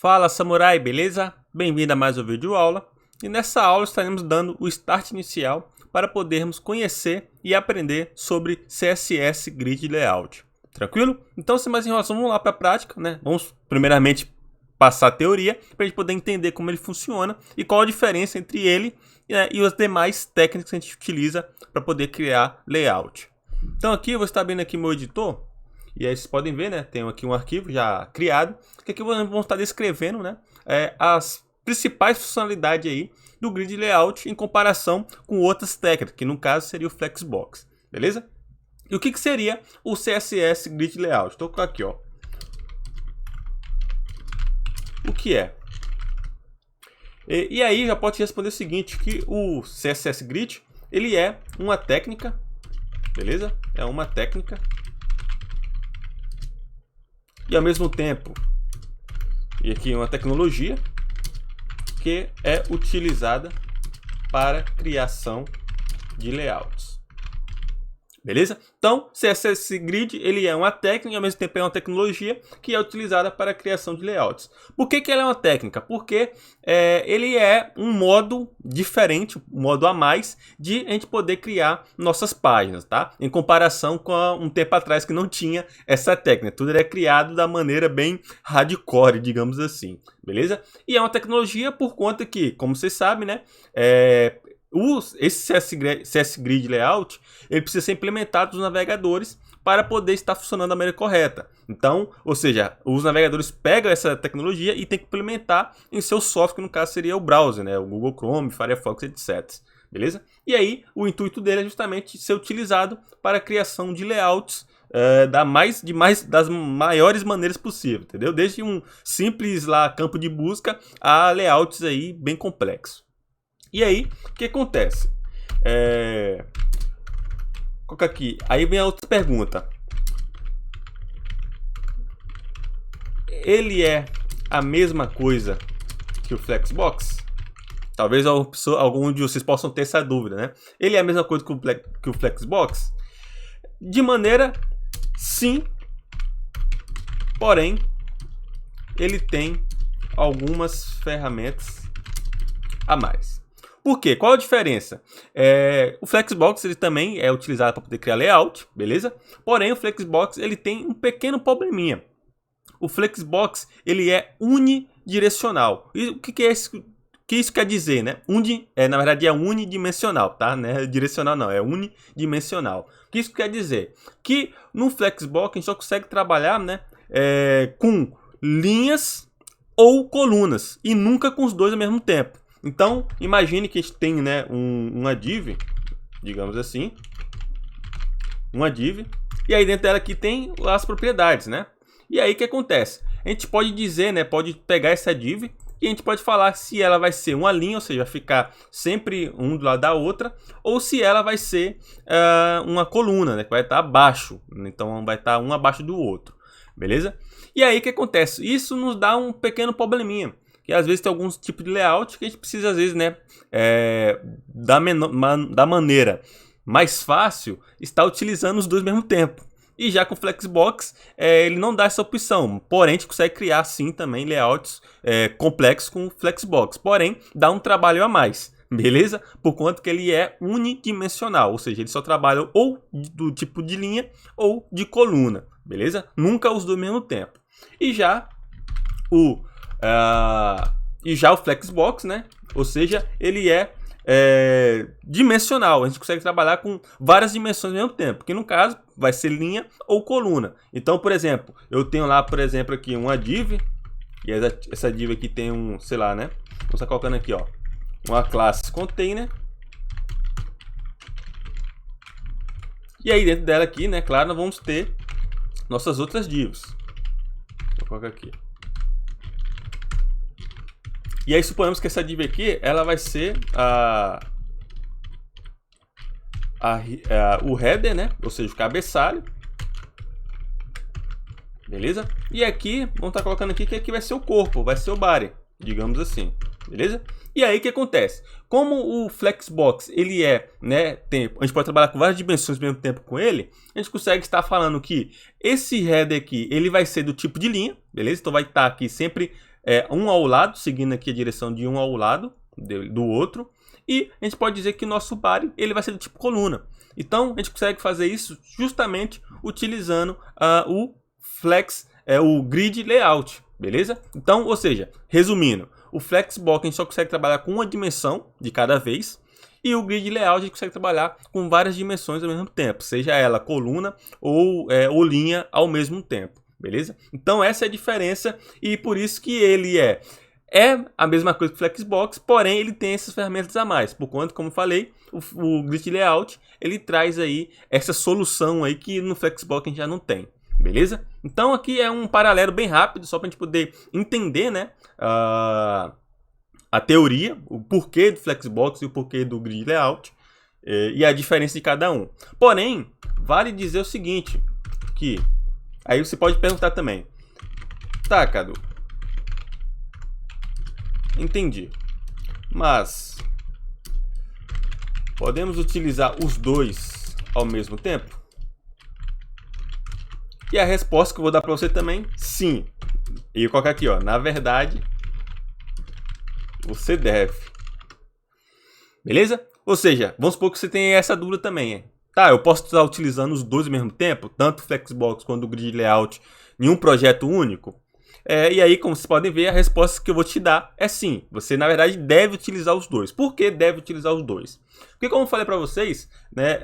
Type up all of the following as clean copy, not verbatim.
Fala samurai, beleza? Bem-vindo a mais um vídeo aula. E nessa aula estaremos dando o start inicial para podermos conhecer e aprender sobre CSS Grid Layout. Tranquilo? Então, sem mais enrolação, vamos lá para a prática, né? Vamos primeiramente passar a teoria para a gente poder entender como ele funciona e qual a diferença entre ele e as demais técnicas que a gente utiliza para poder criar layout. Então aqui eu vou estar abrindo aqui meu editor. E aí vocês podem ver, né? Tenho aqui um arquivo já criado, que aqui vamos estar descrevendo, né, as principais funcionalidades aí do Grid Layout em comparação com outras técnicas, que no caso seria o Flexbox, beleza? E o que seria o CSS Grid Layout? Estou aqui, ó. O que é? E aí já pode responder o seguinte, que o CSS Grid, ele é uma técnica, beleza? É uma técnica. E ao mesmo tempo, e aqui uma tecnologia que é utilizada para criação de layouts. Beleza? Então, CSS Grid ele é uma técnica e ao mesmo tempo é uma tecnologia que é utilizada para a criação de layouts. Por que ela é uma técnica? Porque ele é um modo diferente, um modo a mais de a gente poder criar nossas páginas, tá? Em comparação com um tempo atrás que não tinha essa técnica. Tudo era criado da maneira bem hardcore, digamos assim. Beleza? E é uma tecnologia por conta que, como vocês sabem, né? Esse CSS Grid Layout ele precisa ser implementado nos navegadores para poder estar funcionando da maneira correta. Então, ou seja, os navegadores pegam essa tecnologia e tem que implementar em seu software, que no caso seria o browser, né? O Google Chrome, Firefox, etc. Beleza? E aí, o intuito dele é justamente ser utilizado para a criação de layouts das maiores maneiras possíveis, entendeu? Desde um simples lá campo de busca a layouts aí bem complexos. E aí, o que acontece? Coloca aqui. Aí vem a outra pergunta. Ele é a mesma coisa que o Flexbox? Talvez algum de vocês possam ter essa dúvida, né? Ele é a mesma coisa que o Flexbox? De maneira sim, porém, ele tem algumas ferramentas a mais. Por quê? Qual a diferença? O Flexbox ele também é utilizado para poder criar layout, beleza? Porém, o Flexbox ele tem um pequeno probleminha. O Flexbox ele é unidirecional. E o que é isso? Que isso quer dizer, né? Na verdade é unidimensional, tá? Não é direcional não, é unidimensional. O que isso quer dizer? Que no Flexbox a gente só consegue trabalhar, né, com linhas ou colunas e nunca com os dois ao mesmo tempo. Então, imagine que a gente tem, né, uma div, digamos assim, uma div, e aí dentro dela aqui tem as propriedades, né? E aí o que acontece? A gente pode dizer, né, pode pegar essa div e a gente pode falar se ela vai ser uma linha, ou seja, vai ficar sempre um do lado da outra, ou se ela vai ser uma coluna, né, que vai estar abaixo, então vai estar um abaixo do outro, beleza? E aí o que acontece? Isso nos dá um pequeno probleminha. E às vezes tem alguns tipos de layout que a gente precisa, às vezes, né, da maneira mais fácil, estar utilizando os dois ao mesmo tempo. E já com o Flexbox, ele não dá essa opção. Porém, a gente consegue criar, sim, também layouts complexos com o Flexbox. Porém, dá um trabalho a mais, beleza? Por conta que ele é unidimensional, ou seja, ele só trabalha ou do tipo de linha ou de coluna, beleza? Nunca os dois ao mesmo tempo. E já o Flexbox, né? Ou seja, ele é dimensional. A gente consegue trabalhar com várias dimensões ao mesmo tempo, que no caso vai ser linha ou coluna. Então, por exemplo, eu tenho lá, por exemplo, aqui uma div, e essa div aqui tem um, sei lá, né? Vou estar colocando aqui, ó, uma classe container. E aí dentro dela aqui, né, claro, nós vamos ter nossas outras divs. Vou colocar aqui. E aí suponhamos que essa div aqui, ela vai ser o header, né? Ou seja, o cabeçalho. Beleza? E aqui, vamos estar colocando aqui que aqui vai ser o corpo, vai ser o body, digamos assim. beleza? E aí o que acontece? Como o Flexbox ele é, né, a gente pode trabalhar com várias dimensões ao mesmo tempo com ele, a gente consegue estar falando que esse header aqui ele vai ser do tipo de linha, beleza? Então vai estar aqui sempre um ao lado, seguindo aqui a direção de um ao lado do outro. E a gente pode dizer que o nosso body ele vai ser do tipo coluna. Então a gente consegue fazer isso justamente utilizando o o grid layout, beleza? Então, ou seja, resumindo, o Flexbox a gente só consegue trabalhar com uma dimensão de cada vez. E o grid layout a gente consegue trabalhar com várias dimensões ao mesmo tempo, seja ela coluna ou linha ao mesmo tempo, beleza? Então essa é a diferença e por isso que ele é a mesma coisa que o Flexbox, porém ele tem essas ferramentas a mais, por conta, como eu falei, o grid layout ele traz aí essa solução aí que no Flexbox a gente já não tem, beleza? Então aqui é um paralelo bem rápido, só para a gente poder entender, né, a teoria, o porquê do Flexbox e o porquê do grid layout e a diferença de cada um. Porém, vale dizer o seguinte, que aí você pode perguntar também, tá, Cadu? Entendi. Mas podemos utilizar os dois ao mesmo tempo? E a resposta que eu vou dar para você também, sim. E eu coloco aqui, ó, na verdade, você deve. Beleza? Ou seja, vamos supor que você tem essa dúvida também, hein? Tá, eu posso estar utilizando os dois ao mesmo tempo, tanto o Flexbox quanto o grid layout, em um projeto único? E aí, como vocês podem ver, a resposta que eu vou te dar é sim. Você, na verdade, deve utilizar os dois. Por que deve utilizar os dois? Porque, como eu falei para vocês, né,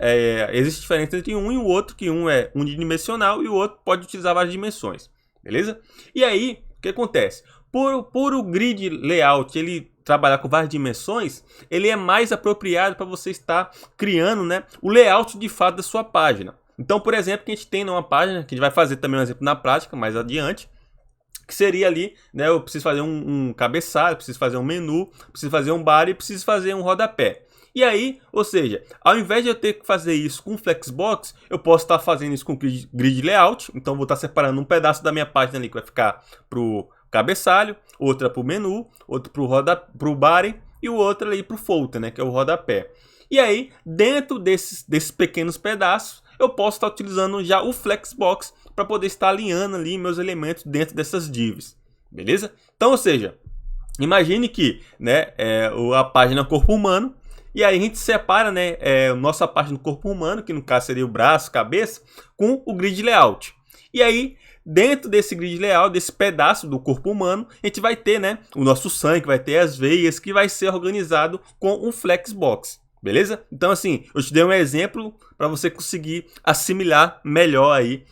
existe diferença entre um e o outro, que um é unidimensional e o outro pode utilizar várias dimensões. Beleza? E aí, o que acontece? Por o grid layout ele trabalhar com várias dimensões, ele é mais apropriado para você estar criando, né, o layout de fato da sua página. Então, por exemplo, que a gente tem numa página, que a gente vai fazer também um exemplo na prática, mais adiante, que seria ali, né, eu preciso fazer um cabeçalho, preciso fazer um menu, preciso fazer um body, preciso fazer um rodapé. E aí, ou seja, ao invés de eu ter que fazer isso com o Flexbox, eu posso estar fazendo isso com o grid layout. Então, vou estar separando um pedaço da minha página ali que vai ficar para o cabeçalho, outra para o menu, outro para o body e o outro ali para o footer, né, que é o rodapé. E aí, dentro desses pequenos pedaços, eu posso estar utilizando já o Flexbox para poder estar alinhando ali meus elementos dentro dessas divs, beleza? Então, ou seja, imagine que, né, a página corpo humano, e aí a gente separa, né, a nossa página do corpo humano, que no caso seria o braço, cabeça, com o grid layout. E aí, dentro desse grid layout, desse pedaço do corpo humano, a gente vai ter, né, o nosso sangue, vai ter as veias, que vai ser organizado com o Flexbox. Beleza? Então, assim, eu te dei um exemplo para você conseguir assimilar melhor aí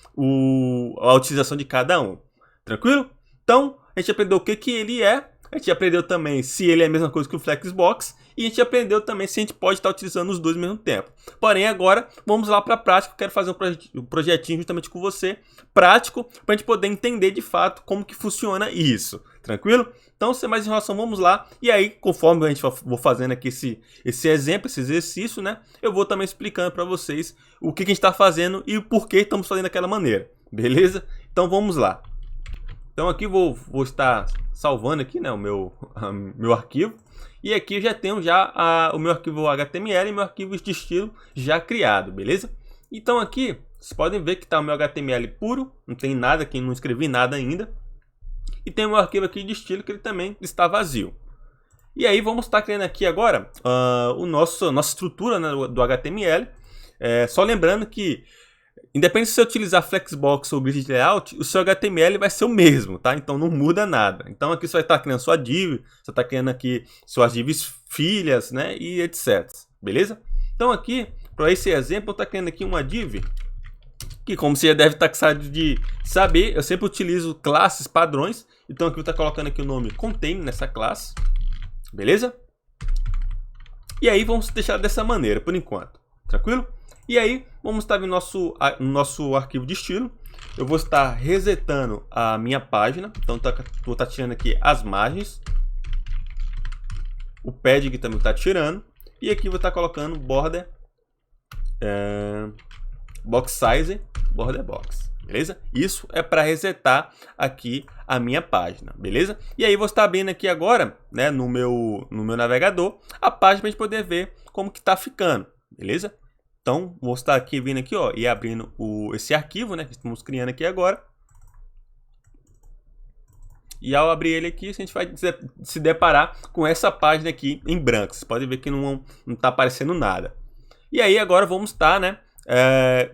a utilização de cada um. Tranquilo? Então, a gente aprendeu o que ele é, a gente aprendeu também se ele é a mesma coisa que o Flexbox e a gente aprendeu também se a gente pode estar utilizando os dois ao mesmo tempo. Porém, agora, vamos lá para a prática. Eu quero fazer um projetinho justamente com você, prático, para a gente poder entender de fato como que funciona isso. Tranquilo? Então, sem mais enrolação, vamos lá. E aí, conforme a gente for fazendo aqui esse exemplo, esse exercício, né? Eu vou também explicando para vocês o que a gente está fazendo e o porquê estamos fazendo daquela maneira. Beleza? Então, vamos lá. Então, aqui vou estar salvando aqui, né, o meu arquivo. E aqui eu já tenho o meu arquivo HTML e meu arquivo de estilo já criado, beleza? Então, aqui, vocês podem ver que está o meu HTML puro. Não tem nada aqui, não escrevi nada ainda. E tem um arquivo aqui de estilo que ele também está vazio. E aí vamos estar criando aqui agora nossa estrutura, né, do HTML. Só lembrando que, independente se você utilizar Flexbox ou Grid Layout, o seu HTML vai ser o mesmo, tá? Então não muda nada. Então aqui você vai estar criando sua div, você está criando aqui suas divs filhas, né, e etc. Beleza? Então aqui, para esse exemplo, eu estou criando aqui uma div que, como você já deve estar cansado de saber, eu sempre utilizo classes padrões. Então aqui eu estou colocando aqui o nome contain nessa classe, beleza? E aí vamos deixar dessa maneira por enquanto, tranquilo? E aí vamos estar no nosso arquivo de estilo. Eu vou estar resetando a minha página, então vou estar tirando aqui as margens, o padding também está tirando, e aqui vou estar colocando border box size, border box, beleza? Isso é para resetar aqui a minha página, beleza? E aí vou estar abrindo aqui agora, né, no meu navegador, a página para a gente poder ver como que tá ficando, beleza? Então, vou estar aqui vindo aqui, ó, e abrindo esse arquivo, né, que estamos criando aqui agora. E ao abrir ele aqui, a gente vai se deparar com essa página aqui em branco. Você pode ver que não está aparecendo nada. E aí agora vamos estar, né,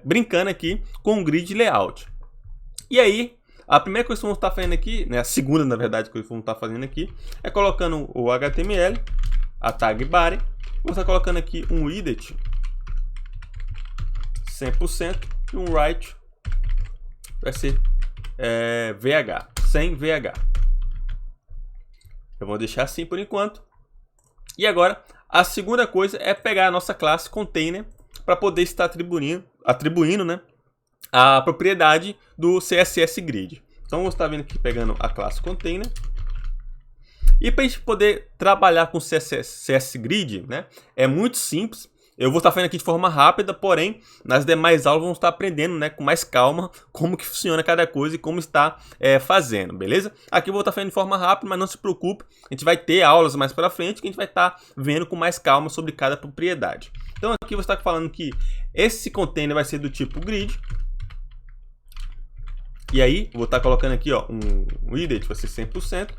brincando aqui com o grid layout. E aí, a primeira coisa que vamos estar fazendo aqui, né, a segunda, na verdade, coisa que vamos estar fazendo aqui, é colocando o HTML, a tag body, vamos estar colocando aqui um widget 100% e um right vai ser VH, sem VH. Eu vou deixar assim por enquanto. E agora, a segunda coisa é pegar a nossa classe container para poder estar atribuindo, né, a propriedade do CSS Grid. Então, vou estar vindo aqui pegando a classe container. E para a gente poder trabalhar com CSS Grid, né, é muito simples. Eu vou estar fazendo aqui de forma rápida, porém, nas demais aulas vamos estar aprendendo, né, com mais calma como que funciona cada coisa e como está fazendo, beleza? Aqui eu vou estar fazendo de forma rápida, mas não se preocupe, a gente vai ter aulas mais para frente que a gente vai estar vendo com mais calma sobre cada propriedade. Então aqui eu vou estar falando que esse container vai ser do tipo grid. E aí, vou estar colocando aqui, ó, um widget, vai ser 100%,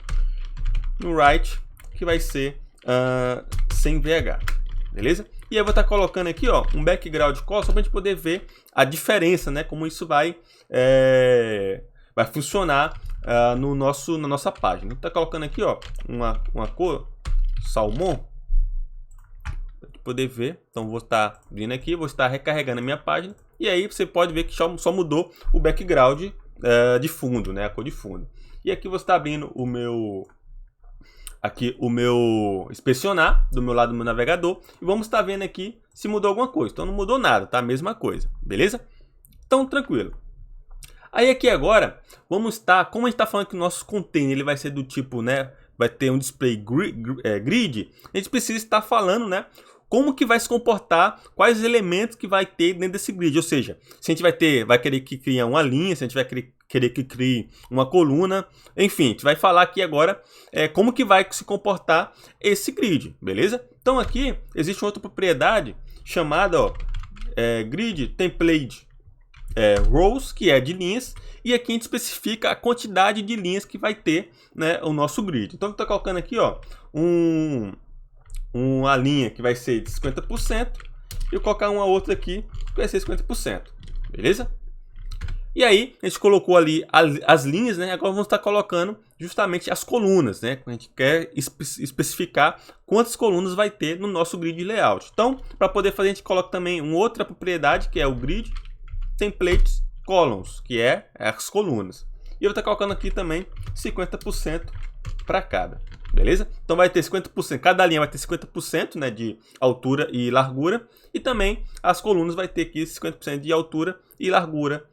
no right, que vai ser sem VH, beleza? E aí eu vou estar colocando aqui, ó, um background color só para a gente poder ver a diferença, né? Como isso vai funcionar na nossa página. Vou estar colocando aqui, ó, uma cor salmão para a gente poder ver. Então vou estar vindo aqui, vou estar recarregando a minha página e aí você pode ver que só mudou o background de fundo, né? A cor de fundo. E aqui vou estar abrindo o meu inspecionar do meu lado do meu navegador e vamos estar vendo aqui se mudou alguma coisa. Então não mudou nada, tá? A mesma coisa, beleza? Então tranquilo. Aí aqui agora vamos estar, como a gente está falando que o nosso container ele vai ser do tipo, né, vai ter um display grid, a gente precisa estar falando, né, como que vai se comportar, quais elementos que vai ter dentro desse grid. Ou seja, se a gente vai querer que crie uma linha, se a gente vai querer que crie uma coluna, enfim, a gente vai falar aqui agora como que vai se comportar esse grid, beleza? Então aqui existe outra propriedade chamada, ó, grid template rows, que é de linhas, e aqui a gente especifica a quantidade de linhas que vai ter, né, o nosso grid. Então eu estou colocando aqui, ó, uma linha que vai ser de 50% e eu colocar uma outra aqui que vai ser 50%, beleza? E aí, a gente colocou ali as linhas, né? Agora vamos estar colocando justamente as colunas, né? A gente quer especificar quantas colunas vai ter no nosso grid layout. Então, para poder fazer, a gente coloca também uma outra propriedade, que é o grid templates columns, que é as colunas. E eu vou estar colocando aqui também 50% para cada, beleza? Então vai ter 50%, cada linha vai ter 50%, né, de altura e largura. E também as colunas vai ter aqui 50% de altura e largura,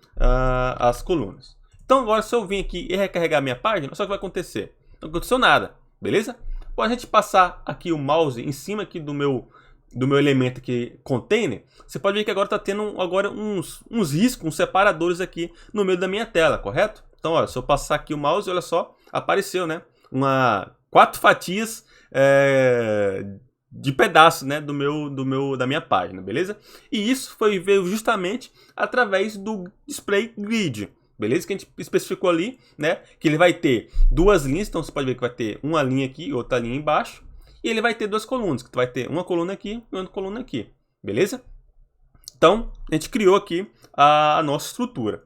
as colunas. Então agora se eu vim aqui e recarregar minha página, só que vai acontecer? Não aconteceu nada, beleza? Pode a gente passar aqui o mouse em cima aqui do meu elemento aqui, container, você pode ver que agora está tendo agora uns riscos, uns separadores aqui no meio da minha tela, correto? Então, olha, se eu passar aqui o mouse, olha só, apareceu, né? 4 fatias de pedaço, né, da minha página, beleza? E isso veio justamente através do display grid, beleza? Que a gente especificou ali, né, que ele vai ter duas linhas, então você pode ver que vai ter uma linha aqui e outra linha embaixo, e ele vai ter duas colunas, que vai ter uma coluna aqui e outra coluna aqui, beleza? Então, a gente criou aqui a nossa estrutura.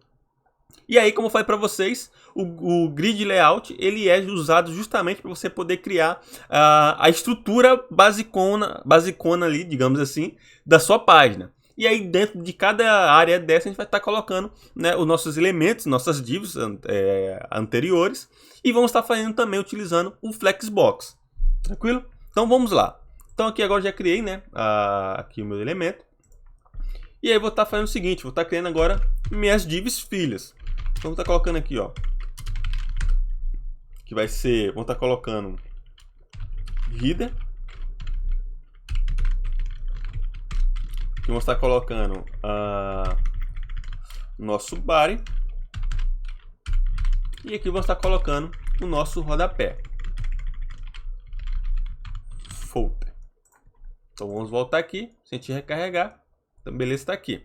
E aí, como eu falei para vocês, o grid layout ele é usado justamente para você poder criar a estrutura basicona ali, digamos assim, da sua página. E aí, dentro de cada área dessa, a gente vai estar colocando, né, os nossos elementos, nossas divs anteriores. E vamos estar fazendo também utilizando o Flexbox. Tranquilo? Então, vamos lá. Então, aqui agora já criei, né, aqui o meu elemento. E aí, eu vou estar fazendo o seguinte, vou estar criando agora minhas divs filhas. Então, vou estar colocando aqui, ó, que vai ser, vamos estar colocando header. Aqui vamos estar colocando nosso body. E aqui vamos estar colocando o nosso rodapé. Footer. Então vamos voltar aqui, se a gente recarregar. Então beleza, está aqui.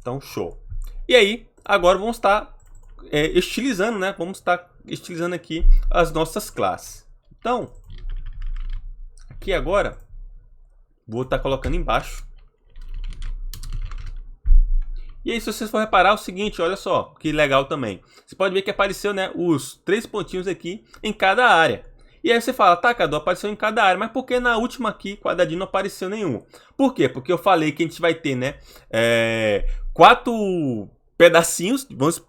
Então show. E aí, agora vamos estar estilizando, né? Vamos estar estilizando aqui as nossas classes. Então, aqui agora, vou estar colocando embaixo. E aí, se vocês for reparar, é o seguinte, olha só, que legal também. Você pode ver que apareceu, né, os 3 pontinhos aqui em cada área. E aí você fala, tá, Cadu, apareceu em cada área, mas por que na última aqui, quadradinho, não apareceu nenhum? Por quê? Porque eu falei que a gente vai ter, né, 4 pedacinhos,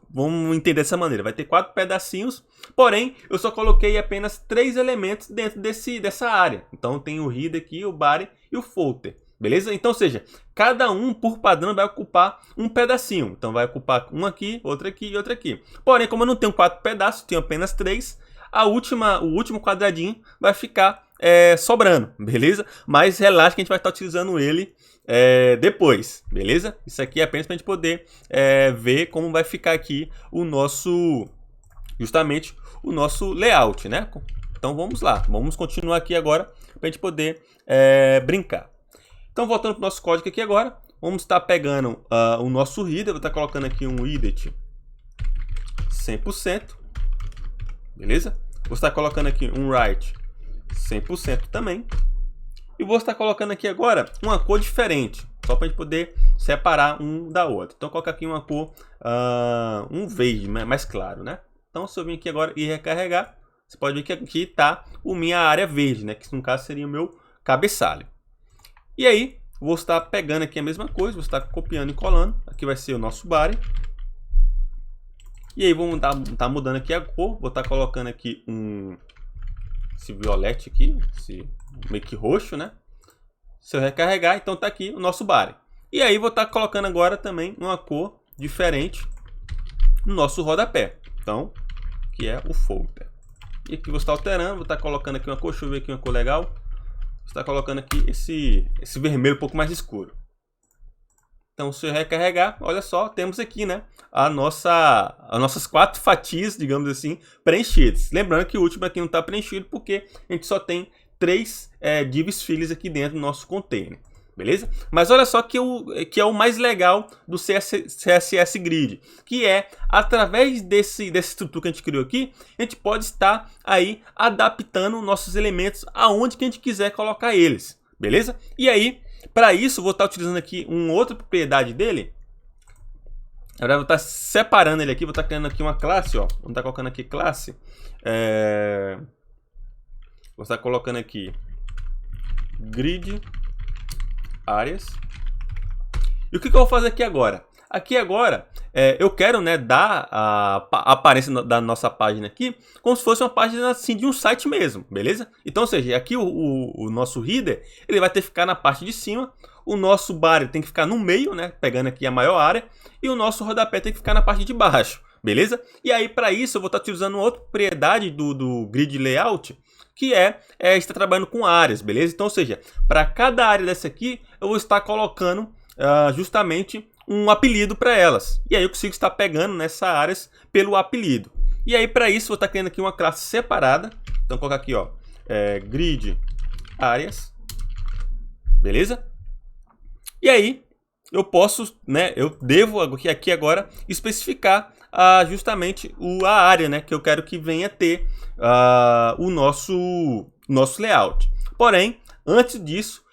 vamos entender dessa maneira, vai ter 4 pedacinhos, porém, eu só coloquei apenas 3 elementos dentro dessa área. Então tem o header aqui, o body e o footer. Beleza? Então, ou seja, cada um por padrão vai ocupar um pedacinho. Então vai ocupar um aqui, outro aqui e outro aqui. Porém, como eu não tenho 4 pedaços, tenho apenas 3, o último quadradinho vai ficar sobrando, beleza? Mas relaxa que a gente vai estar utilizando ele depois, beleza? Isso aqui é apenas para a gente poder ver como vai ficar aqui justamente o nosso layout, né? Então vamos lá, vamos continuar aqui agora para a gente poder brincar. Então, voltando para o nosso código aqui agora, vamos estar pegando o nosso header, vou estar colocando aqui um edit 100%, beleza? Vou estar colocando aqui um write 100% também. E vou estar colocando aqui agora uma cor diferente, só para a gente poder separar um da outra. Então, colocar aqui uma cor, um verde, mais claro, né? Então, se eu vir aqui agora e recarregar, você pode ver que aqui está a minha área verde, né? Que no caso seria o meu cabeçalho. E aí, vou estar pegando aqui a mesma coisa, vou estar copiando e colando. Aqui vai ser o nosso body. E aí, vamos estar mudando aqui a cor. Vou estar colocando aqui esse violete aqui, esse meio que roxo, né? Se eu recarregar, então tá aqui o nosso body. E aí, vou estar colocando agora também uma cor diferente no nosso rodapé. Então, que é o footer. E aqui vou estar alterando, vou estar colocando aqui uma cor, deixa eu ver aqui uma cor legal. Está colocando aqui esse vermelho um pouco mais escuro. Então, se eu recarregar, olha só, temos aqui, né, as nossas 4 fatias, digamos assim, preenchidas. Lembrando que o último aqui não está preenchido porque a gente só tem 3 divs filhos aqui dentro do nosso container. Beleza? Mas olha só que é o mais legal do CSS Grid, que é, através dessa estrutura que a gente criou aqui, a gente pode estar aí adaptando nossos elementos aonde que a gente quiser colocar eles, beleza? E aí, para isso, vou estar utilizando aqui uma outra propriedade dele. Agora vou estar separando ele aqui, vou estar criando aqui uma classe, ó. Vamos estar colocando aqui classe. Vou estar colocando aqui grid áreas. E o que eu vou fazer aqui agora? Aqui agora, eu quero, né, dar a aparência da nossa página aqui como se fosse uma página assim de um site mesmo, beleza? Então, ou seja, aqui o nosso header, ele vai ter que ficar na parte de cima, o nosso body tem que ficar no meio, né, pegando aqui a maior área, e o nosso rodapé tem que ficar na parte de baixo, beleza? E aí, para isso, eu vou estar utilizando outra propriedade do grid layout, que estar trabalhando com áreas, beleza? Então, ou seja, para cada área dessa aqui, eu vou estar colocando justamente um apelido para elas. E aí eu consigo estar pegando nessas áreas pelo apelido. E aí, para isso, vou estar criando aqui uma classe separada. Então, vou colocar aqui, ó, grid áreas, beleza? E aí, eu posso, né, eu devo aqui agora especificar justamente a área, né, que eu quero que venha ter o nosso layout. Porém, antes disso,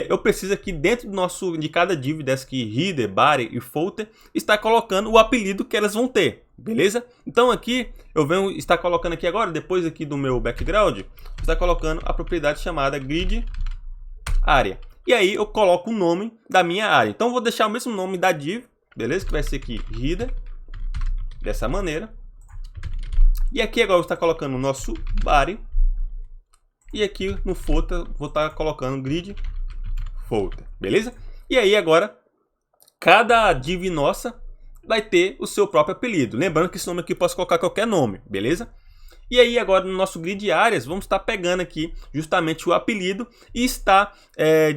eu preciso aqui dentro de cada div dessa aqui, header, body e footer, estar colocando o apelido que elas vão ter, beleza? Então aqui, eu venho estar colocando aqui agora, depois aqui do meu background, estar colocando a propriedade chamada grid área. E aí eu coloco o nome da minha área. Então eu vou deixar o mesmo nome da div, beleza? Que vai ser aqui header, dessa maneira. E aqui agora eu vou estar colocando o nosso body. E aqui no footer vou estar colocando grid footer, beleza? E aí agora, cada div nossa vai ter o seu próprio apelido. Lembrando que esse nome aqui eu posso colocar qualquer nome, beleza? E aí agora no nosso grid áreas, vamos estar pegando aqui justamente o apelido e está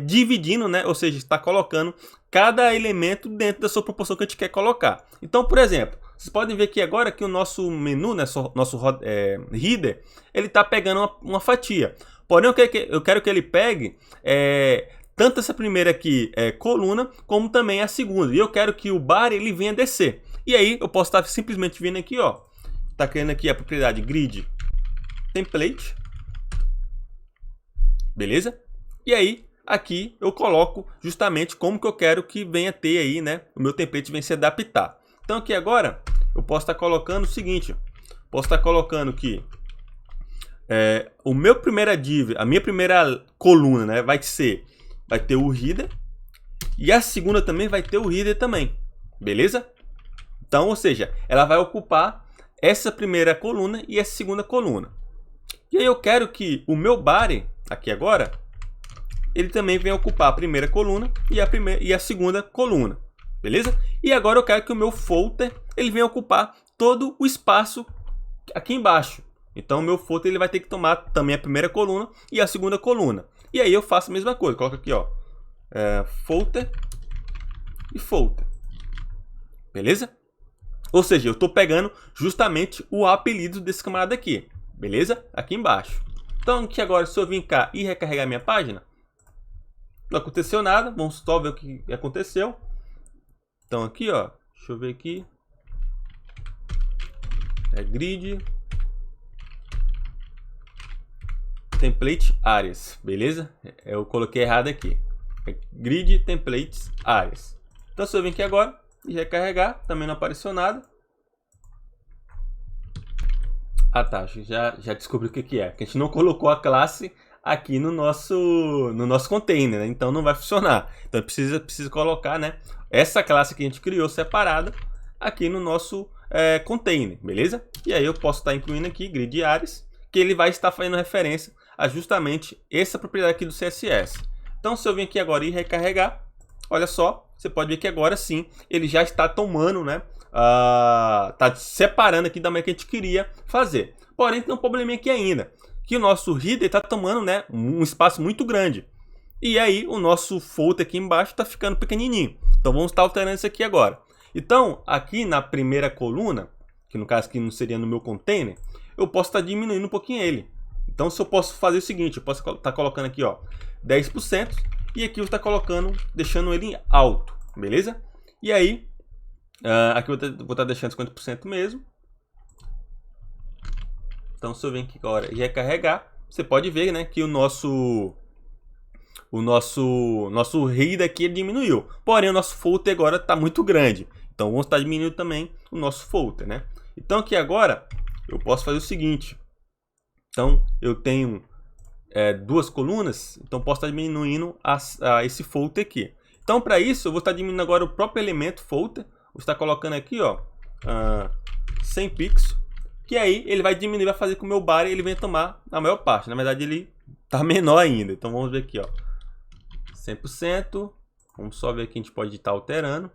dividindo, né? Ou seja, está colocando cada elemento dentro da sua proporção que a gente quer colocar. Então, por exemplo, vocês podem ver que agora que o nosso menu, né, nosso header, ele está pegando uma fatia. Porém, eu quero que ele pegue tanto essa primeira aqui coluna, como também a segunda. E eu quero que o bar ele venha descer. E aí eu posso estar simplesmente vindo aqui, ó, tá criando aqui a propriedade grid template, beleza? E aí aqui eu coloco justamente como que eu quero que venha ter aí, né, o meu template venha se adaptar. Então aqui agora eu posso estar colocando o seguinte, posso estar colocando que o meu primeira div, a minha primeira coluna, né, vai ter o header, e a segunda também vai ter o header também, beleza? Então, ou seja, ela vai ocupar essa primeira coluna e essa segunda coluna. E aí eu quero que o meu body, aqui agora, ele também venha ocupar a primeira coluna e a segunda coluna, beleza? E agora eu quero que o meu footer, ele venha ocupar todo o espaço aqui embaixo. Então o meu footer ele vai ter que tomar também a primeira coluna e a segunda coluna. E aí eu faço a mesma coisa, coloco aqui, ó, footer e footer, beleza? Ou seja, eu estou pegando justamente o apelido desse camarada aqui, beleza? Aqui embaixo. Então aqui agora, se eu vir cá e recarregar minha página, não aconteceu nada, vamos só ver o que aconteceu. Então aqui, ó, deixa eu ver aqui, grid template áreas, beleza? Eu coloquei errado aqui, grid templates áreas. Então se eu vir aqui agora e recarregar, também não apareceu nada. Ah tá, já descobri o que é, que a gente não colocou a classe aqui no nosso container, né? Então não vai funcionar. Então precisa colocar, né, essa classe que a gente criou separada aqui no nosso container, beleza? E aí eu posso estar incluindo aqui grid areas, que ele vai estar fazendo referência a justamente essa propriedade aqui do CSS. Então se eu vir aqui agora e recarregar, olha só, você pode ver que agora sim ele já está tomando, né, tá separando aqui da maneira que a gente queria fazer. Porém tem um probleminha aqui ainda, que o nosso header está tomando, né, um espaço muito grande. E aí o nosso footer aqui embaixo está ficando pequenininho. Então vamos estar alterando isso aqui agora. Então aqui na primeira coluna, que no caso aqui não seria no meu container, eu posso estar diminuindo um pouquinho ele. Então se eu posso fazer o seguinte, eu posso estar colocando aqui, ó, 10%, e aqui eu vou estar colocando, deixando ele em alto, beleza? E aí, aqui eu vou estar deixando 50% mesmo. Então se eu vir aqui agora e recarregar, você pode ver, né, que o nosso header aqui ele diminuiu. Porém o nosso footer agora está muito grande. Então vamos estar diminuindo também o nosso footer, né? Então aqui agora eu posso fazer o seguinte. Então eu tenho duas colunas, então posso estar diminuindo esse footer aqui. Então para isso eu vou estar diminuindo agora o próprio elemento footer. Vou estar colocando aqui, ó, 100 pixels. Que aí ele vai diminuir, vai fazer com que o meu body ele venha tomar a maior parte. Na verdade ele está menor ainda. Então vamos ver aqui, ó, 100%. Vamos só ver que a gente pode estar alterando.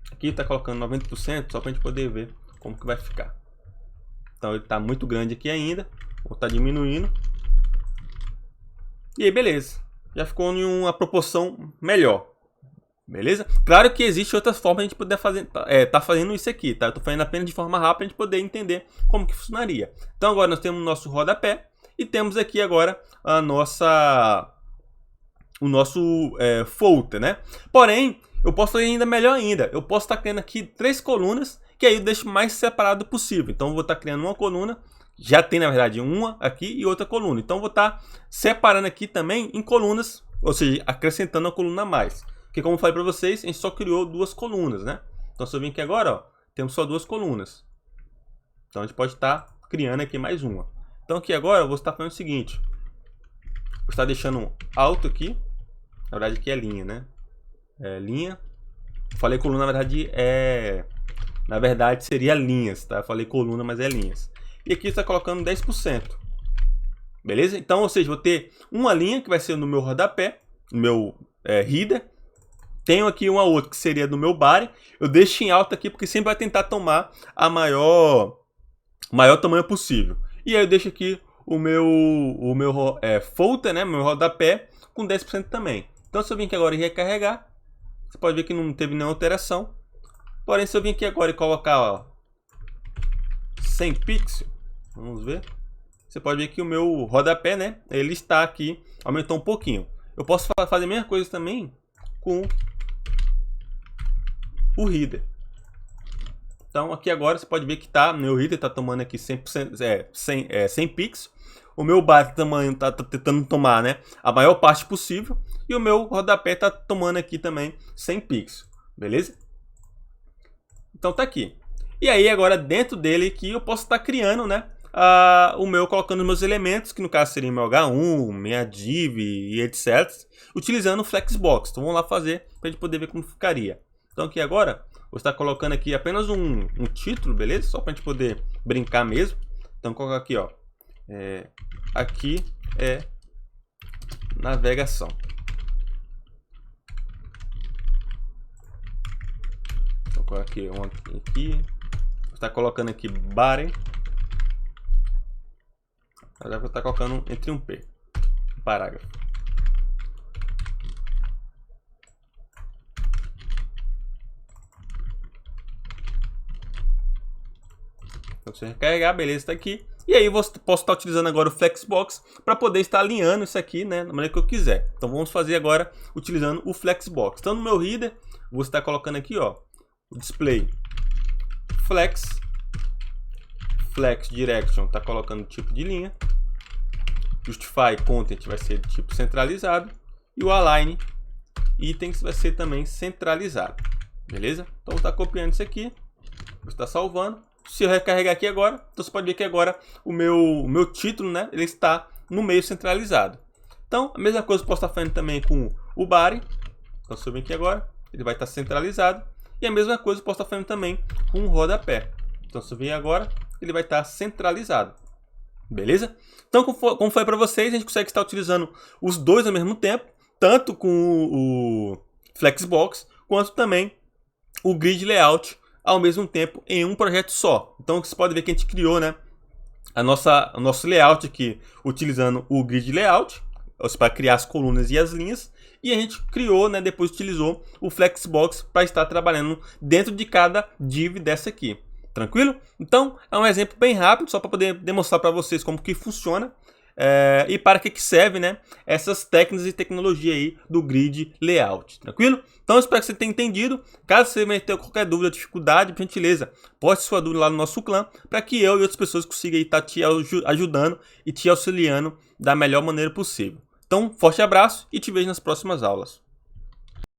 Aqui está colocando 90%, só para a gente poder ver como que vai ficar. Então ele está muito grande aqui ainda. Vou estar diminuindo. E aí beleza. Já ficou em uma proporção melhor. Beleza? Claro que existe outras formas de a gente poder fazer, tá fazendo isso aqui, tá? Eu tô fazendo apenas de forma rápida para a gente poder entender como que funcionaria. Então agora nós temos o nosso rodapé e temos aqui agora o nosso footer, né? Porém, eu posso fazer ainda melhor ainda. Eu posso estar criando aqui 3 colunas, que aí eu deixo mais separado possível. Então eu vou estar criando uma coluna, já tem na verdade uma aqui e outra coluna. Então eu vou estar separando aqui também em colunas, ou seja, acrescentando uma coluna a mais. Porque como eu falei para vocês, a gente só criou 2 colunas, né? Então se eu vir aqui agora, ó, temos só 2 colunas. Então a gente pode estar criando aqui mais uma. Então aqui agora eu vou estar fazendo o seguinte. Vou estar deixando alto aqui. Na verdade aqui é linha, né? Linha. Eu falei coluna, na verdade na verdade seria linhas, tá? Eu falei coluna, mas é linhas. E aqui está colocando 10%. Beleza? Então, ou seja, vou ter uma linha que vai ser no meu rodapé, no meu header. Tenho aqui uma outra que seria do meu body. Eu deixo em alta aqui porque sempre vai tentar tomar a maior tamanho possível. E aí eu deixo aqui o meu footer, né, meu rodapé com 10% também. Então se eu vir aqui agora e recarregar, você pode ver que não teve nenhuma alteração. Porém, se eu vir aqui agora e colocar, ó, 100 pixels, vamos ver. Você pode ver que o meu rodapé, né, ele está aqui, aumentou um pouquinho. Eu posso fazer a mesma coisa também com o header. Então aqui agora você pode ver que tá, meu header está tomando aqui 100%, 100 pixels. O meu bar tamanho está tentando tomar, né, a maior parte possível. E o meu rodapé está tomando aqui também 100 pixels. Beleza? Então tá aqui. E aí agora dentro dele aqui eu posso estar criando, né, o meu, colocando os meus elementos, que no caso seria meu H1, minha div e etc. Utilizando o Flexbox. Então vamos lá fazer para a gente poder ver como ficaria. Então aqui agora, vou estar colocando aqui apenas um título, beleza? Só para a gente poder brincar mesmo. Então vou colocar aqui, ó. Aqui é navegação. Vou colocar aqui um aqui. Vou estar colocando aqui body. Agora vou estar colocando entre um P. Parágrafo. Então, se eu recarregar, beleza, está aqui. E aí eu posso estar utilizando agora o Flexbox para poder estar alinhando isso aqui, né, da maneira que eu quiser. Então vamos fazer agora utilizando o Flexbox. Então no meu header, vou estar colocando aqui, ó, o display flex direction, está colocando o tipo de linha. Justify content vai ser tipo centralizado. E o align itens vai ser também centralizado. Beleza? Então vou estar copiando isso aqui. Vou estar salvando. Se eu recarregar aqui agora, então você pode ver que agora o meu título, né, ele está no meio centralizado. Então a mesma coisa eu posso estar fazendo também com o body. Então se eu vir aqui agora, ele vai estar centralizado. E a mesma coisa eu posso estar fazendo também com o rodapé. Então se eu vir agora, ele vai estar centralizado. Beleza? Então, como foi para vocês, a gente consegue estar utilizando os dois ao mesmo tempo, tanto com o Flexbox, quanto também o Grid Layout ao mesmo tempo em um projeto só. Então, você pode ver que a gente criou, né, o nosso layout aqui utilizando o Grid Layout, para criar as colunas e as linhas, e a gente criou, né, depois utilizou o Flexbox para estar trabalhando dentro de cada div dessa aqui. Tranquilo? Então, é um exemplo bem rápido, só para poder demonstrar para vocês como que funciona e para que serve, né, essas técnicas e tecnologia aí do Grid Layout. Tranquilo? Então, espero que você tenha entendido. Caso você tenha qualquer dúvida, dificuldade, por gentileza, poste sua dúvida lá no nosso clã, para que eu e outras pessoas consigam estar te ajudando e te auxiliando da melhor maneira possível. Então, forte abraço e te vejo nas próximas aulas.